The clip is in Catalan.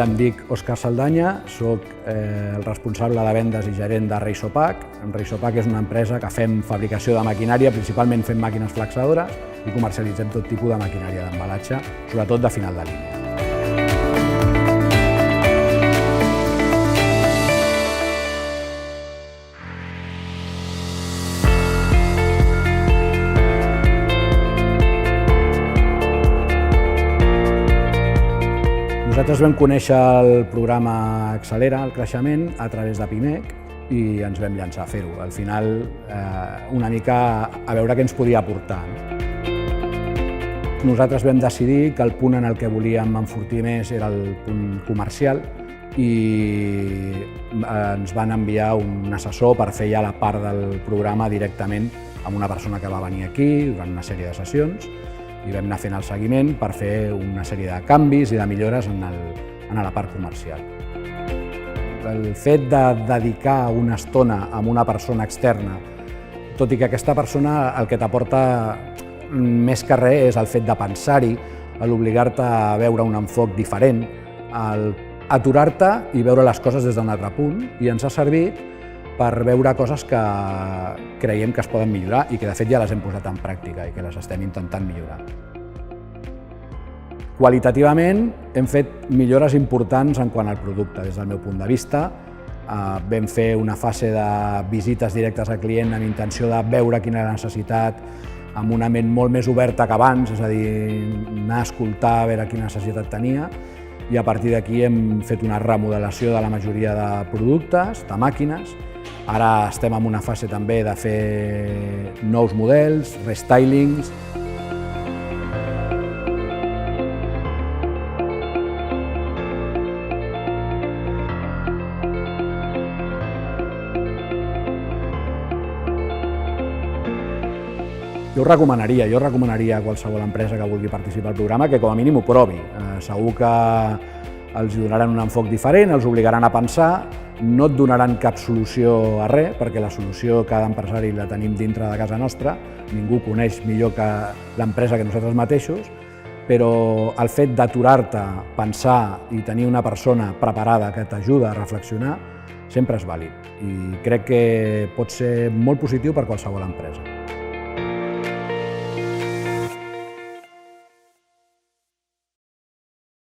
Em dic Òscar Saldanya, soc el responsable de vendes i gerent de Reisopac. Reisopac és una empresa que fem fabricació de maquinària, principalment fem màquines flaxadores i comercialitzem tot tipus de maquinària d'embalatge, sobretot de final de línia. Nosaltres vam conèixer el programa Accelera el creixement a través de Pimec i ens vam llançar a fer-ho. Al final, una mica a veure què ens podia aportar. Nosaltres vam decidir que el punt en el que volíem enfortir més era el punt comercial i ens van enviar un assessor per fer ja la part del programa directament amb una persona que va venir aquí durant una sèrie de sessions i vam anar fent el seguiment per fer una sèrie de canvis i de millores en la part comercial. El fet de dedicar una estona a una persona externa, tot i que aquesta persona el que t'aporta més que res és el fet de pensar-hi, l'obligar-te a veure un enfoc diferent, aturar-te i veure les coses des d'un altre punt, i ens ha servit per veure coses que creiem que es poden millorar i que de fet ja les hem posat en pràctica i que les estem intentant millorar. Qualitativament hem fet millores importants en quant al producte, des del meu punt de vista. Vam fer una fase de visites directes al client amb intenció de veure quina era la necessitat, amb una ment molt més oberta que abans, és a dir, anar a escoltar, a veure quina necessitat tenia, i a partir d'aquí hem fet una remodelació de la majoria de productes, de màquines. Ara estem en una fase també de fer nous models, restylings. Jo recomanaria a qualsevol empresa que vulgui participar al programa que com a mínim ho provi. Segur que els donaran un enfoc diferent, els obligaran a pensar, no et donaran cap solució a res, perquè la solució cada empresari la tenim dintre de casa nostra, ningú coneix millor que l'empresa que nosaltres mateixos, però el fet d'aturar-te, pensar i tenir una persona preparada que t'ajuda a reflexionar sempre és vàlid i crec que pot ser molt positiu per qualsevol empresa.